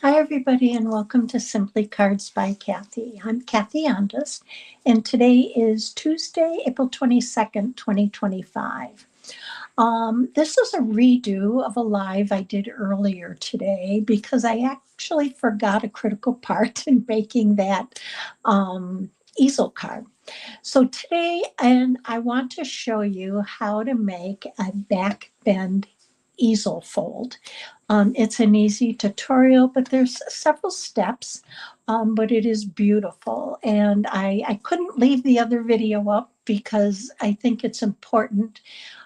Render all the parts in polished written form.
Hi, everybody, and welcome to Simply Cards by Kathi. I'm Kathi Ondas, and today is Tuesday, April 22nd, 2025. This is a redo of a live I did earlier today because I actually forgot a critical part in making that easel card. So today, and I want to show you how to make a backbend easel fold. It's an easy tutorial, but there's several steps, but it is beautiful. And I couldn't leave the other video up because I think it's important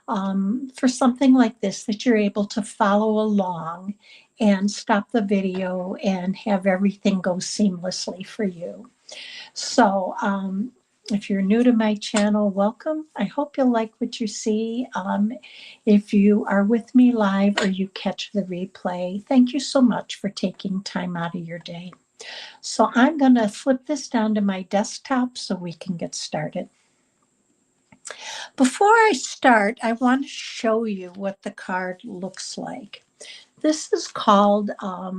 for something like this that you're able to follow along and stop the video and have everything go seamlessly for you. So if you're new to my channel, welcome. I hope you'll like what you see. If you are with me live or you catch the replay, thank you so much for taking time out of your day. So I'm going to flip this down to my desktop so we can get started. Before I start, I want to show you what the card looks like. This is called a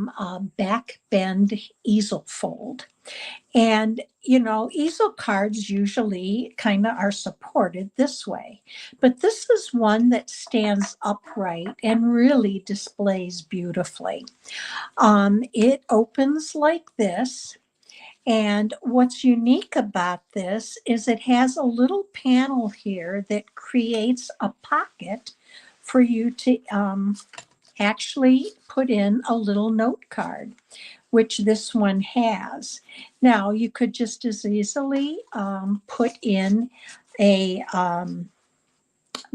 Backbend Easel Fold. And, you know, easel cards usually kind of are supported this way, but this is one that stands upright and really displays beautifully. It opens like this. And what's unique about this is it has a little panel here that creates a pocket for you to actually put in a little note card, which this one has. Now, you could just as easily put in a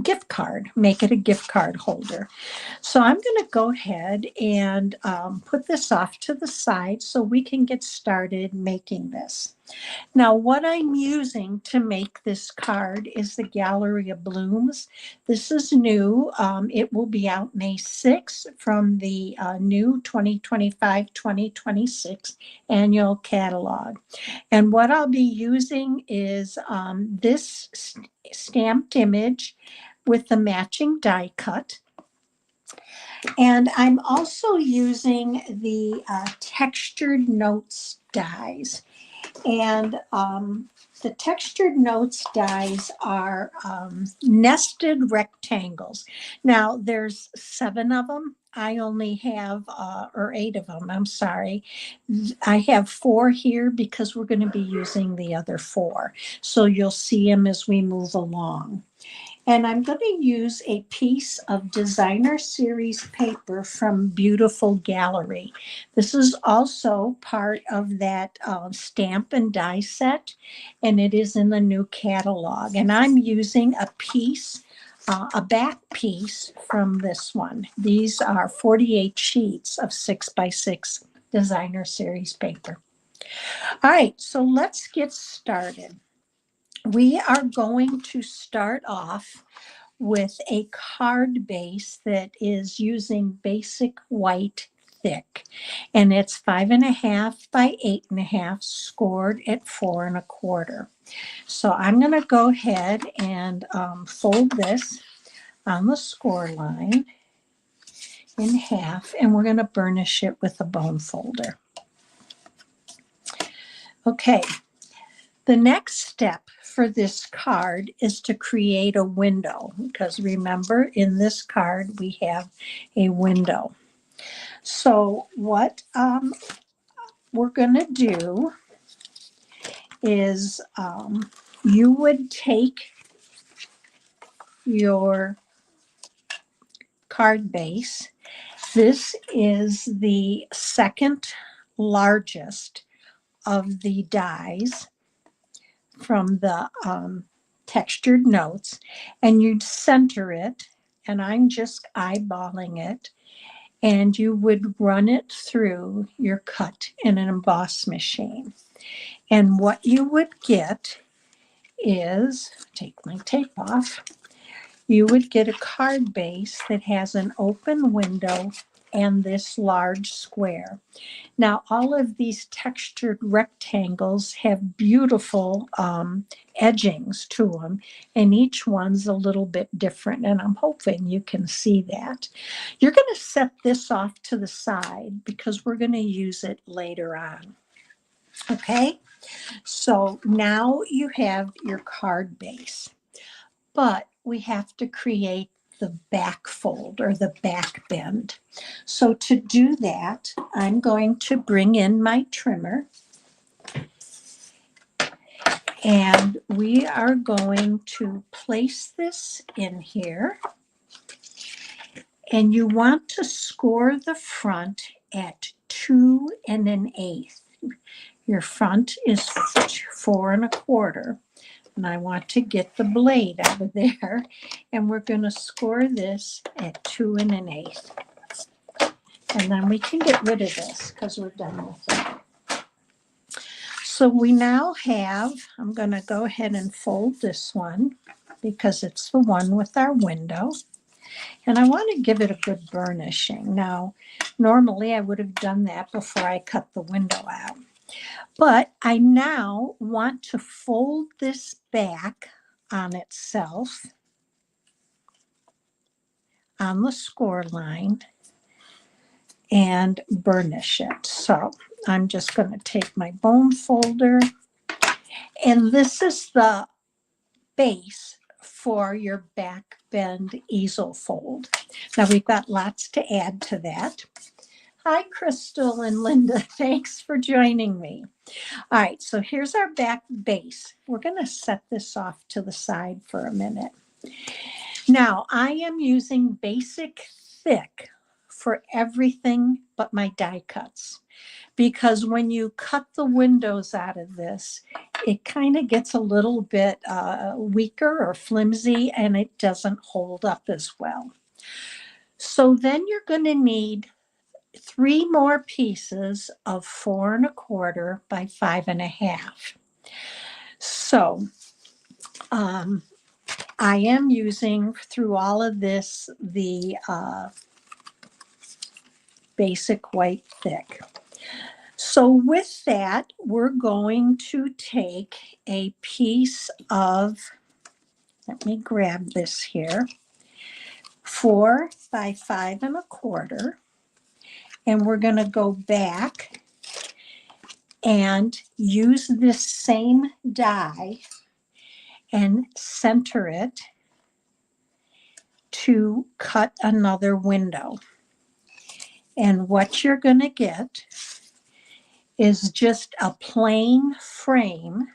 gift card, make it a gift card holder. So I'm going to go ahead and put this off to the side so we can get started making this. Now, what I'm using to make this card is the Gallery of Blooms. This is new. It will be out May 6th from the new 2025-2026 annual catalog. And what I'll be using is this stamped image with the matching die cut. And I'm also using the textured notes dies. And the textured notes dies are nested rectangles. Now, there's 7 of them. I only have, or 8 of them, I'm sorry. I have 4 here because we're going to be using the other 4. So you'll see them as we move along. And I'm going to use a piece of designer series paper from Beautiful Gallery. This is also part of that stamp and die set, and it is in the new catalog. And I'm using a piece, a back piece from this one. These are 48 sheets of 6x6 designer series paper. All right, so let's get started. We are going to start off with a card base that is using basic white thick, and it's 5.5 by 8.5 scored at 4 1/4. So I'm going to go ahead and fold this on the score line in half, and we're going to burnish it with a bone folder. Okay. The next step for this card is to create a window, because remember, in this card we have a window. So what we're going to do is you would take your card base. This is the second largest of the dies from the textured notes, and you'd center it, and I'm just eyeballing it, and you would run it through your cut in an emboss machine. And what you would get is, take my tape off, you would get a card base that has an open window and this large square. Now, all of these textured rectangles have beautiful edgings to them, and each one's a little bit different, and I'm hoping you can see that. You're going to set this off to the side because we're going to use it later on. Okay, so now you have your card base, but we have to create the back fold or the back bend. So to do that, I'm going to bring in my trimmer, and we are going to place this in here, and you want to score the front at 2 1/8. Your front is 4 1/4. And I want to get the blade out of there, and we're going to score this at 2 1/8. And then we can get rid of this because we're done with it. So we now have, I'm going to go ahead and fold this one because it's the one with our window. And I want to give it a good burnishing. Now, normally I would have done that before I cut the window out. But I now want to fold this back on itself on the score line and burnish it. So I'm just going to take my bone folder, and this is the base for your Backbend Easel Fold. Now we've got lots to add to that. Hi, Crystal and Linda. Thanks for joining me. All right, so here's our back base. We're going to set this off to the side for a minute. Now, I am using basic thick for everything but my die cuts, because when you cut the windows out of this, it kind of gets a little bit weaker or flimsy, and it doesn't hold up as well. So then you're going to need 3 more pieces of 4 1/4 by 5 1/2. So I am using through all of this the basic white thick. So with that, we're going to take a piece of, let me grab this here, 4 by 5 1/4. And we're going to go back and use this same die and center it to cut another window. And what you're going to get is just a plain frame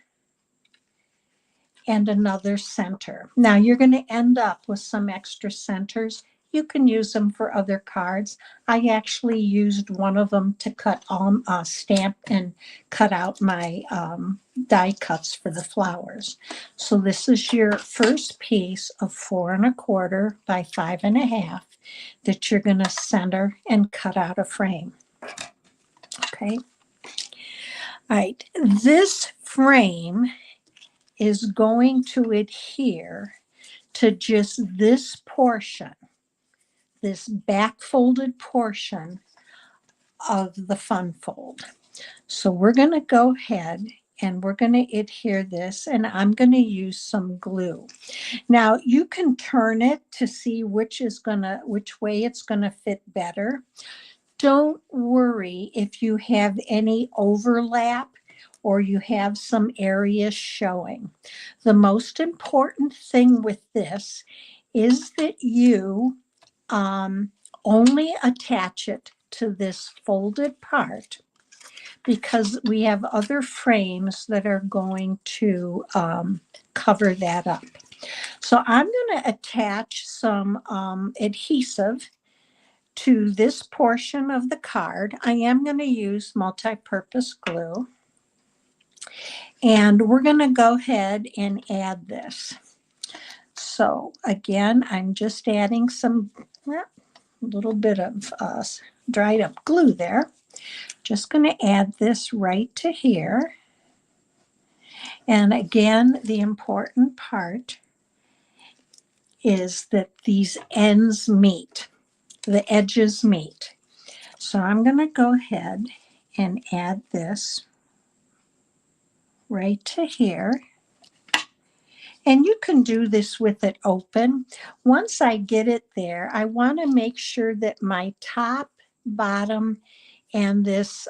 and another center. Now you're going to end up with some extra centers. You can use them for other cards. I actually used one of them to cut stamp and cut out my die cuts for the flowers. So this is your first piece of 4 1/4 by 5 1/2 that you're going to center and cut out a frame. Okay. All right. This frame is going to adhere to just this portion, this back folded portion of the fun fold. So we're going to go ahead and we're going to adhere this, and I'm going to use some glue. Now you can turn it to see which way it's going to fit better. Don't worry if you have any overlap or you have some areas showing. The most important thing with this is that you only attach it to this folded part, because we have other frames that are going to cover that up. So I'm going to attach some adhesive to this portion of the card. I am going to use multi-purpose glue. And we're going to go ahead and add this. So again, I'm just adding some, a little bit of dried up glue there. Just going to add this right to here. And again, the important part is that these ends meet, the edges meet. So I'm going to go ahead and add this right to here. And you can do this with it open. Once I get it there, I want to make sure that my top, bottom, and this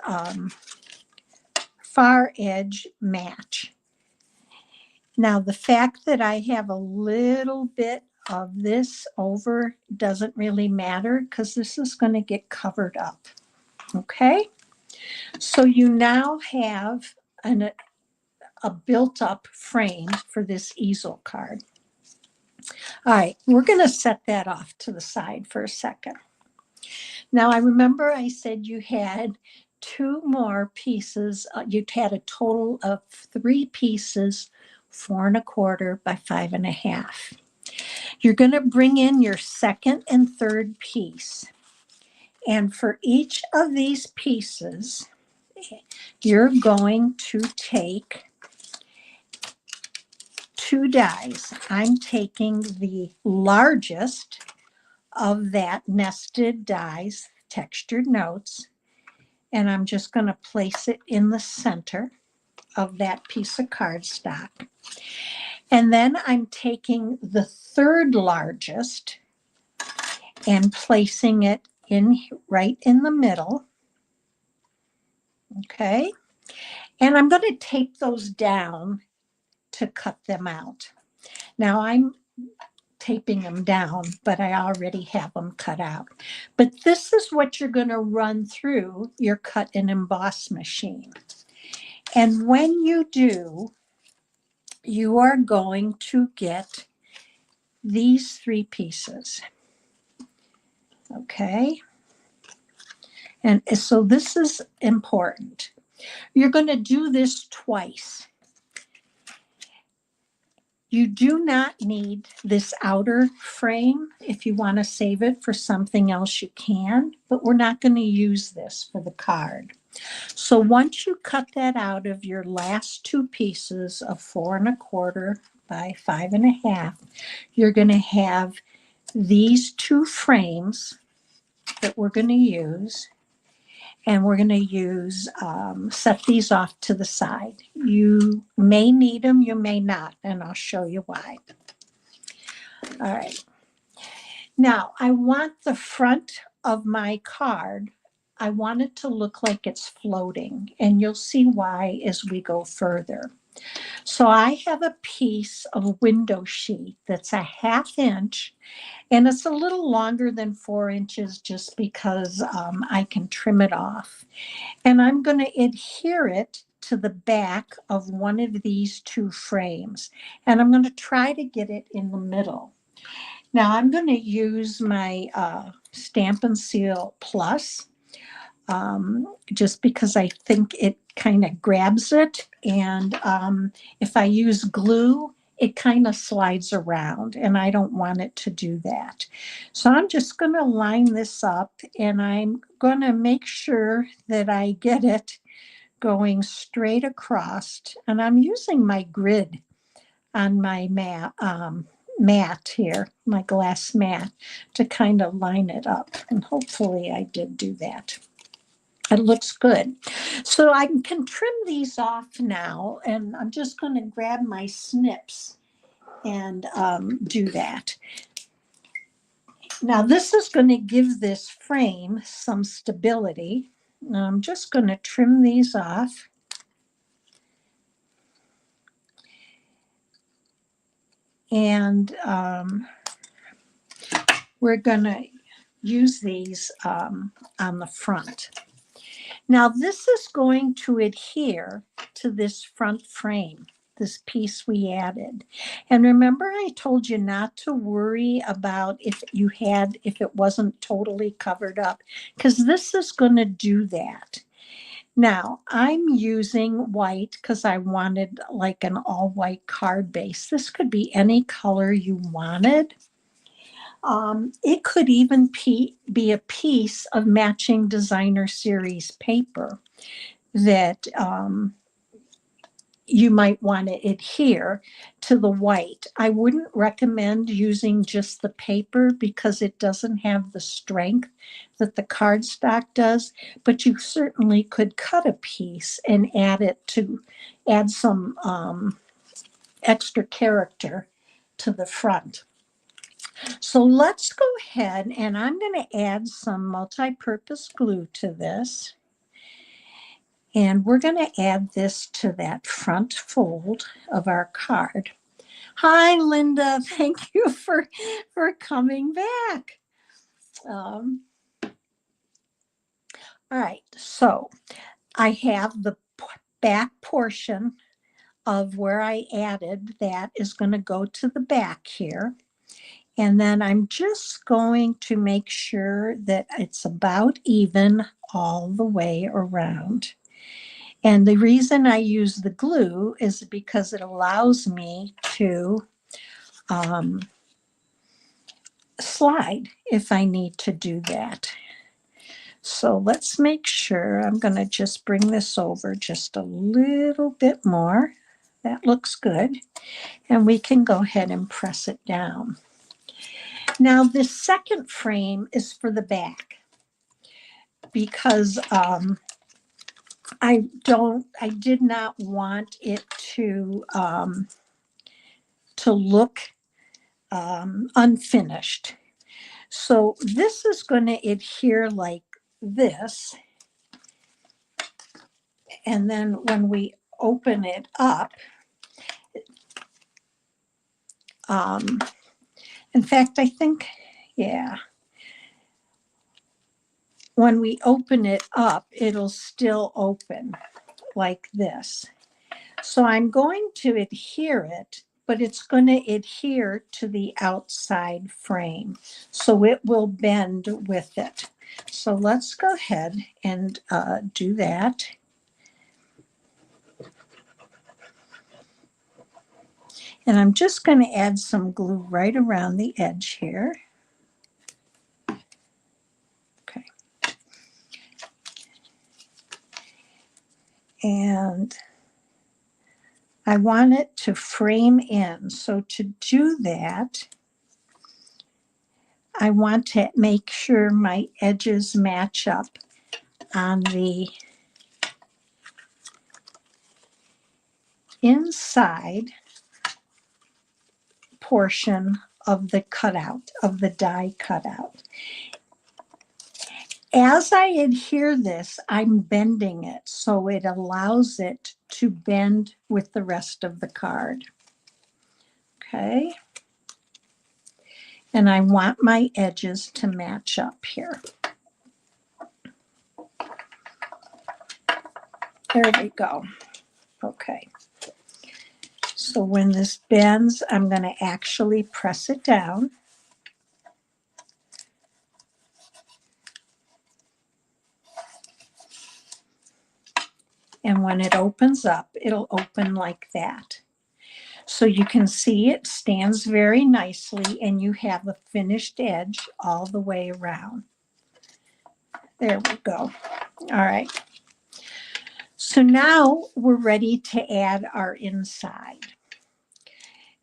far edge match. Now, the fact that I have a little bit of this over doesn't really matter because this is going to get covered up. Okay, so you now have a built-up frame for this easel card. All right, we're going to set that off to the side for a second. Now, I remember I said you had two more pieces. You had a total of 3 pieces, 4 1/4 by 5 1/2. You're going to bring in your second and third piece. And for each of these pieces, you're going to take 2 dies. I'm taking the largest of that nested dies, textured notes, and I'm just going to place it in the center of that piece of cardstock. And then I'm taking the third largest and placing it in right in the middle. Okay. And I'm going to tape those down to cut them out. Now I'm taping them down, but I already have them cut out. But this is what you're going to run through your cut and emboss machine. And when you do, you are going to get these 3 pieces. Okay. And so this is important. You're going to do this twice. You do not need this outer frame. If you want to save it for something else, you can, but we're not going to use this for the card. So once you cut that out of your last 2 pieces of 4 1/4 by 5 1/2, you're going to have these 2 frames that we're going to use. And we're going to use, set these off to the side. You may need them, you may not, and I'll show you why. All right. Now, I want the front of my card, I want it to look like it's floating, and you'll see why as we go further. So I have a piece of window sheet that's a 1/2 inch, and it's a little longer than 4 inches just because I can trim it off. And I'm going to adhere it to the back of one of these 2 frames. And I'm going to try to get it in the middle. Now I'm going to use my Stampin' Seal Plus just because I think it kind of grabs it. And if I use glue, it kind of slides around, and I don't want it to do that. So I'm just going to line this up, and I'm going to make sure that I get it going straight across. And I'm using my grid on my mat here, my glass mat, to kind of line it up. And hopefully I did do that. It looks good. So I can trim these off now, and I'm just going to grab my snips and do that. Now this is going to give this frame some stability. Now I'm just going to trim these off. And we're going to use these on the front. Now this is going to adhere to this front frame, this piece we added. And remember I told you not to worry about if it wasn't totally covered up, because this is going to do that. Now I'm using white because I wanted like an all white card base. This could be any color you wanted. It could even be a piece of matching designer series paper that you might want to adhere to the white. I wouldn't recommend using just the paper because it doesn't have the strength that the cardstock does, but you certainly could cut a piece and add some extra character to the front. So let's go ahead and I'm going to add some multi-purpose glue to this. And we're going to add this to that front fold of our card. Hi, Linda. Thank you for coming back. All right. So I have the back portion of where I added that is going to go to the back here. And then I'm just going to make sure that it's about even all the way around. And the reason I use the glue is because it allows me to slide if I need to do that. So let's make sure. I'm going to just bring this over just a little bit more. That looks good. And we can go ahead and press it down. Now, this second frame is for the back because I did not want it to look unfinished. So this is going to adhere like this. And then when we open it up, in fact, I think, yeah, when we open it up, it'll still open like this. So I'm going to adhere it, but it's going to adhere to the outside frame. So it will bend with it. So let's go ahead and do that. And I'm just going to add some glue right around the edge here. Okay. And I want it to frame in. So to do that, I want to make sure my edges match up on the inside portion of the cutout, of the die cutout. As I adhere this, I'm bending it so it allows it to bend with the rest of the card. Okay. And I want my edges to match up here. There we go. Okay. So when this bends, I'm going to actually press it down. And when it opens up, it'll open like that. So you can see it stands very nicely and you have a finished edge all the way around. There we go. All right. So now we're ready to add our inside.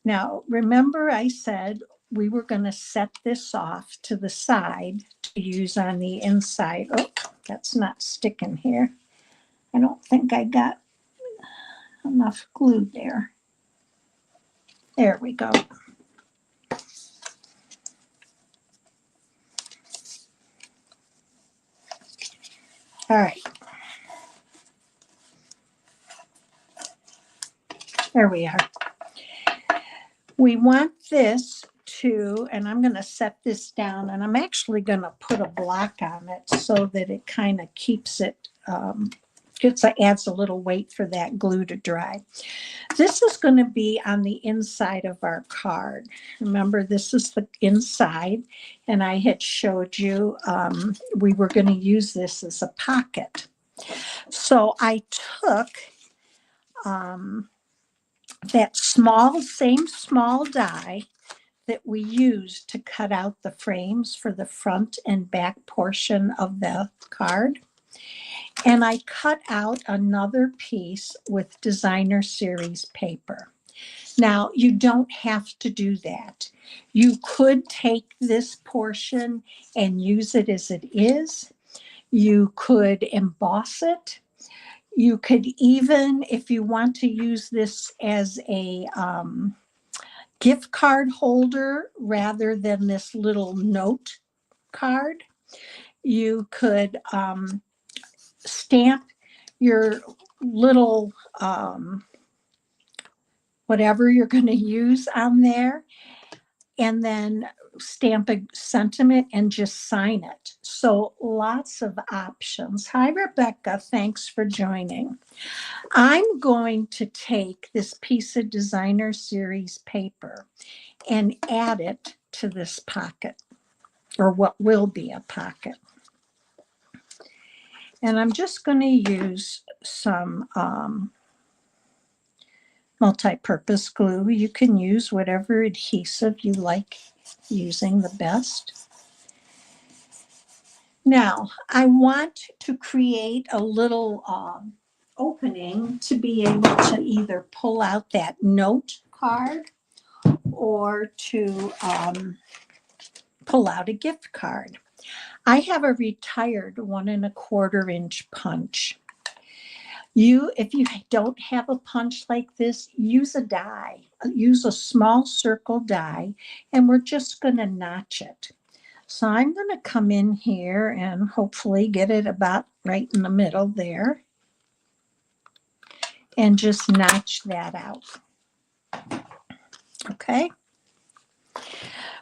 Now, remember I said we were going to set this off to the side to use on the inside. Oh, that's not sticking here. I don't think I got enough glue there. There we go. All right. There we are. We want this to, and I'm going to set this down, and I'm actually going to put a block on it so that it kind of keeps it, adds a little weight for that glue to dry. This is going to be on the inside of our card. Remember, this is the inside, and I had showed you we were going to use this as a pocket. So I took that same small die that we used to cut out the frames for the front and back portion of the card. And I cut out another piece with designer series paper. Now, you don't have to do that. You could take this portion and use it as it is. You could emboss it. You could even, if you want to use this as a gift card holder rather than this little note card, you could stamp your little whatever you're going to use on there, and then stamp a sentiment and just sign it. So lots of options. Hi, Rebecca. Thanks for joining. I'm going to take this piece of designer series paper and add it to this pocket, or what will be a pocket. And I'm just going to use some multi-purpose glue. You can use whatever adhesive you like using the best. Now, I want to create a little opening to be able to either pull out that note card or to pull out a gift card. I have a retired 1 1/4 inch punch. If you don't have a punch like this, use a die. Use a small circle die, and we're just going to notch it. So I'm going to come in here and hopefully get it about right in the middle there, and just notch that out. Okay.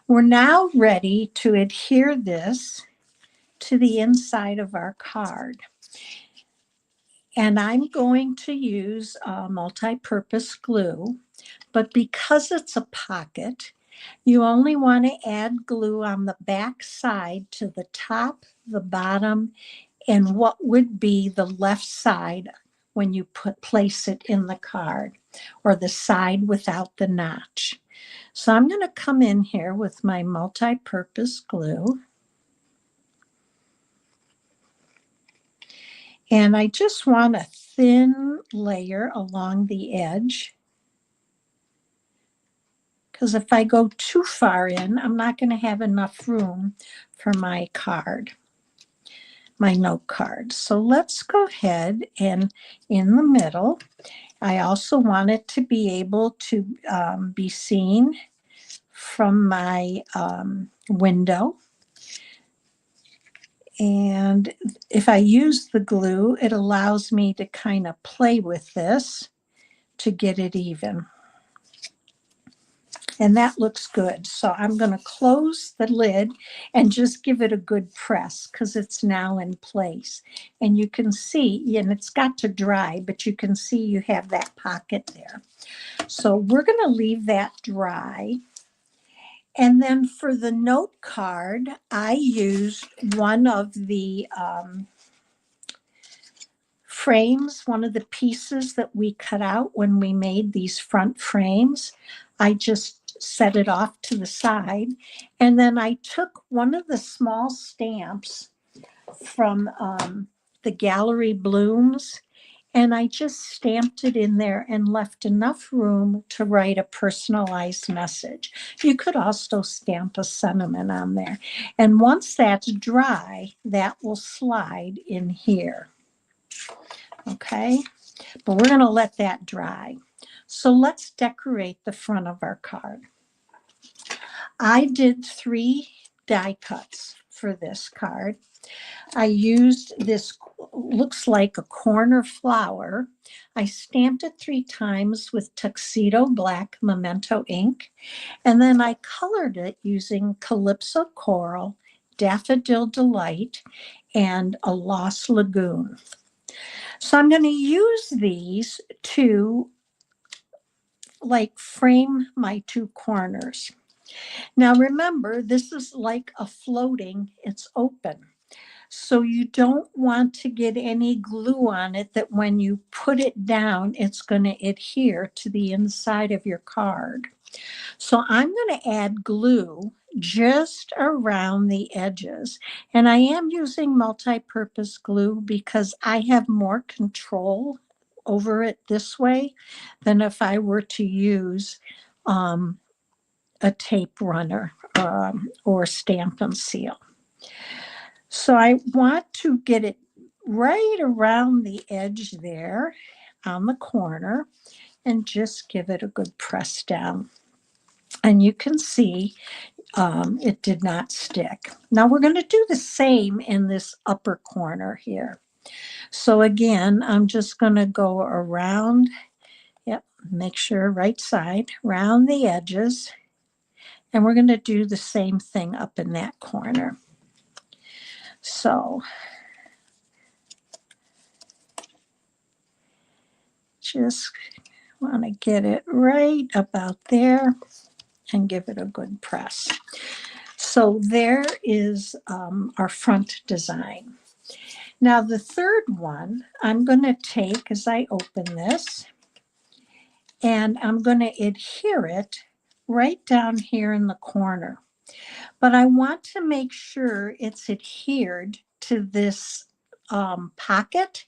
We're now ready to adhere this to the inside of our card. And I'm going to use multi-purpose glue, but because it's a pocket, you only want to add glue on the back side to the top, the bottom, and what would be the left side when you place it in the card, or the side without the notch. So I'm going to come in here with my multi-purpose glue. And I just want a thin layer along the edge, because if I go too far in, I'm not going to have enough room for my card, my note card. So let's go ahead and in the middle, I also want it to be able to be seen from my window. And if I use the glue, it allows me to kind of play with this to get it even. And that looks good. So I'm going to close the lid and just give it a good press, because it's now in place. And you can see, and it's got to dry, but you can see you have that pocket there. So we're going to leave that dry. And then for the note card, I used one of the frames, one of the pieces that we cut out when we made these front frames. I just set it off to the side. And then I took one of the small stamps from the Gallery Blooms, and I just stamped it in there and left enough room to write a personalized message. You could also stamp a sentiment on there. And once that's dry, that will slide in here. Okay, but we're going to let that dry. So let's decorate the front of our card. I did 3 die cuts for this card. I used this, looks like a corner flower. I stamped it 3 times with Tuxedo Black Memento ink, and then I colored it using Calypso Coral, Daffodil Delight, and a Lost Lagoon. So I'm going to use these to frame my 2 corners. Now remember, this is like a floating, it's open. So you don't want to get any glue on it that when you put it down, it's going to adhere to the inside of your card. So I'm going to add glue just around the edges. And I am using multi-purpose glue because I have more control over it this way than if I were to use a tape runner or stamp and seal. So I want to get it right around the edge there on the corner and just give it a good press down. And you can see it did not stick. Now we're going to do the same in this upper corner here. So again, I'm just going to go around, yep, make sure right side, around the edges. And we're going to do the same thing up in that corner. So just want to get it right about there and give it a good press. So there is our front design. Now the third one I'm going to take as I open this, and I'm going to adhere it right down here in the corner. But I want to make sure it's adhered to this pocket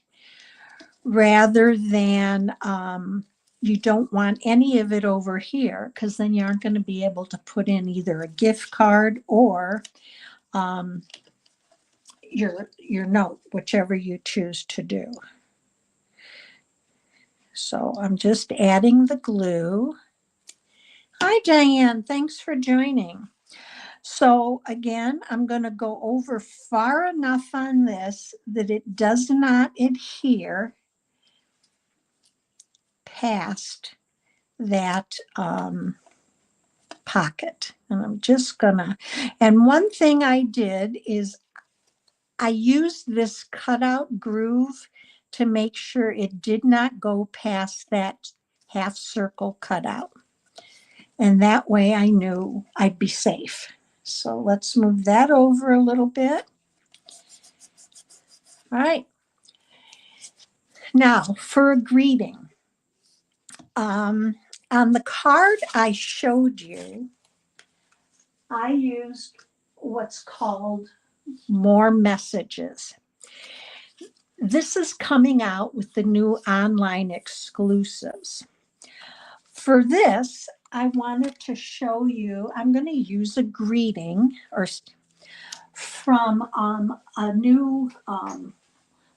rather than you don't want any of it over here, because then you aren't going to be able to put in either a gift card or your note, whichever you choose to do. So I'm just adding the glue. Hi, Diane. Thanks for joining. So again, I'm going to go over far enough on this that it does not adhere past that pocket. And I'm just gonna, and one thing I did is I used this cutout groove to make sure it did not go past that half circle cutout. And that way I knew I'd be safe. So let's move that over a little bit. All right. Now for a greeting. On the card I showed you, I used what's called more messages. This is coming out with the new online exclusives. For this, I wanted to show you, I'm going to use a greeting or from a new,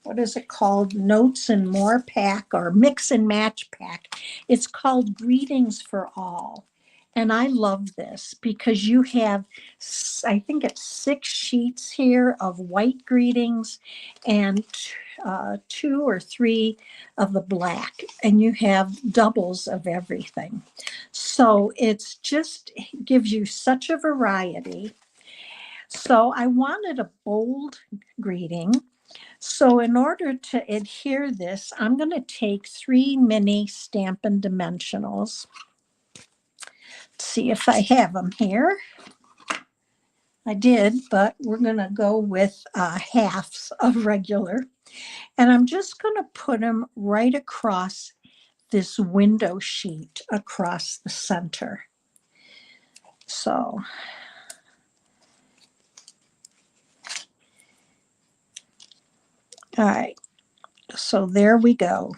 what is it called? Notes and More pack or mix and match pack. It's called Greetings for All. And I love this because you have, I think it's 6 sheets here of white greetings and 2 or 3 of the black. And you have doubles of everything. So it's just gives you such a variety. So I wanted a bold greeting. So in order to adhere this, I'm going to take 3 mini Stampin' Dimensionals. See if I have them here. I did, but we're going to go with halves of regular. And I'm just going to put them right across this window sheet across the center. So all right, so there we go.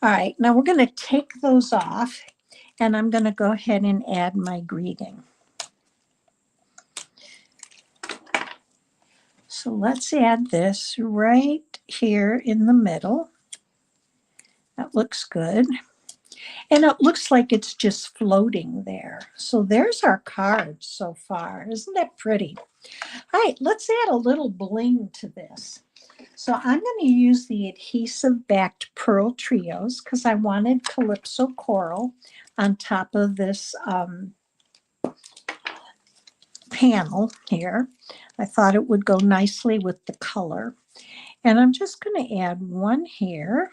All right, now we're going to take those off, and I'm going to go ahead and add my greeting. So let's add this right here in the middle. That looks good. And it looks like it's just floating there. So there's our card so far. Isn't that pretty? All right, let's add a little bling to this. So I'm going to use the adhesive backed pearl trios because I wanted Calypso Coral on top of this panel here. I thought it would go nicely with the color. And I'm just going to add one here.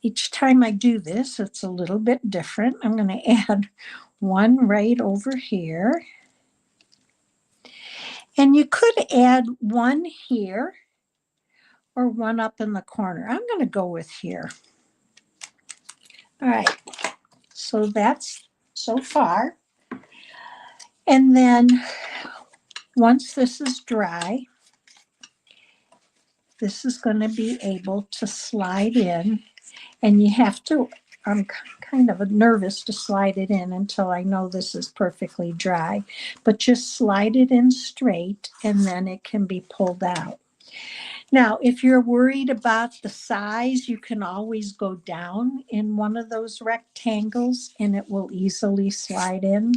Each time I do this, it's a little bit different. I'm going to add one right over here. And you could add one here or one up in the corner. I'm going to go with here. All right, so that's so far. And then once this is dry, this is going to be able to slide in, and you have to, I'm kind of nervous to slide it in until I know this is perfectly dry, but just slide it in straight and then it can be pulled out. Now, if you're worried about the size, you can always go down in one of those rectangles and it will easily slide in.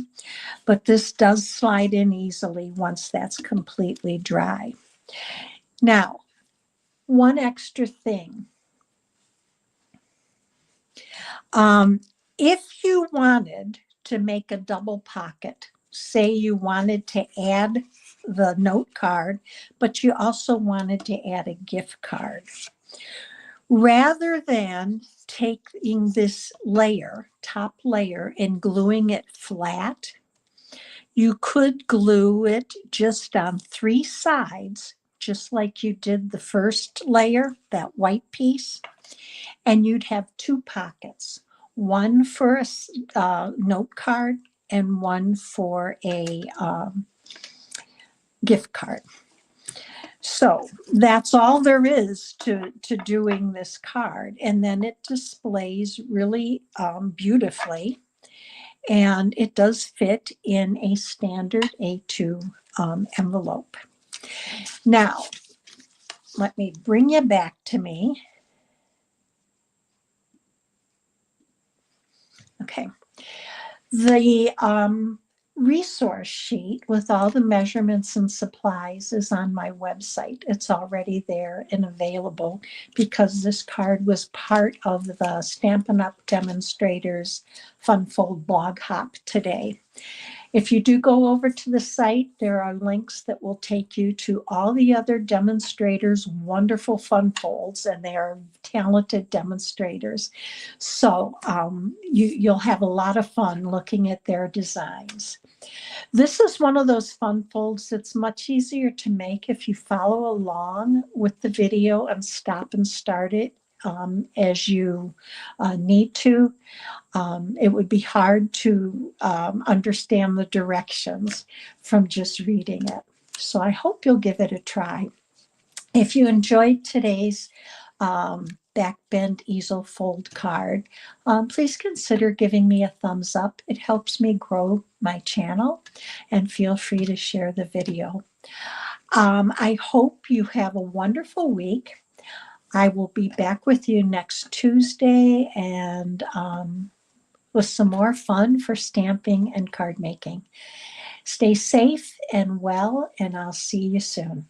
But this does slide in easily once that's completely dry. Now, one extra thing. If you wanted to make a double pocket, say you wanted to add the note card, but you also wanted to add a gift card, rather than taking this layer, top layer, and gluing it flat, you could glue it just on 3 sides, just like you did the first layer, that white piece, and you'd have 2 pockets, one for a note card and one for a gift card. So that's all there is to doing this card. And then it displays really beautifully. And it does fit in a standard A2 envelope. Now, let me bring you back to me. Okay. The resource sheet with all the measurements and supplies is on my website. It's already there and available because this card was part of the Stampin' Up! Demonstrators Fun Fold blog hop today. If you do go over to the site, there are links that will take you to all the other demonstrators' wonderful fun folds, and they are talented demonstrators. So you'll have a lot of fun looking at their designs. This is one of those fun folds that's much easier to make if you follow along with the video and stop and start it as you need to. It would be hard to understand the directions from just reading it. So I hope you'll give it a try. If you enjoyed today's Backbend Easel Fold Card, please consider giving me a thumbs up. It helps me grow my channel, and feel free to share the video. I hope you have a wonderful week. I will be back with you next Tuesday and with some more fun for stamping and card making. Stay safe and well, and I'll see you soon.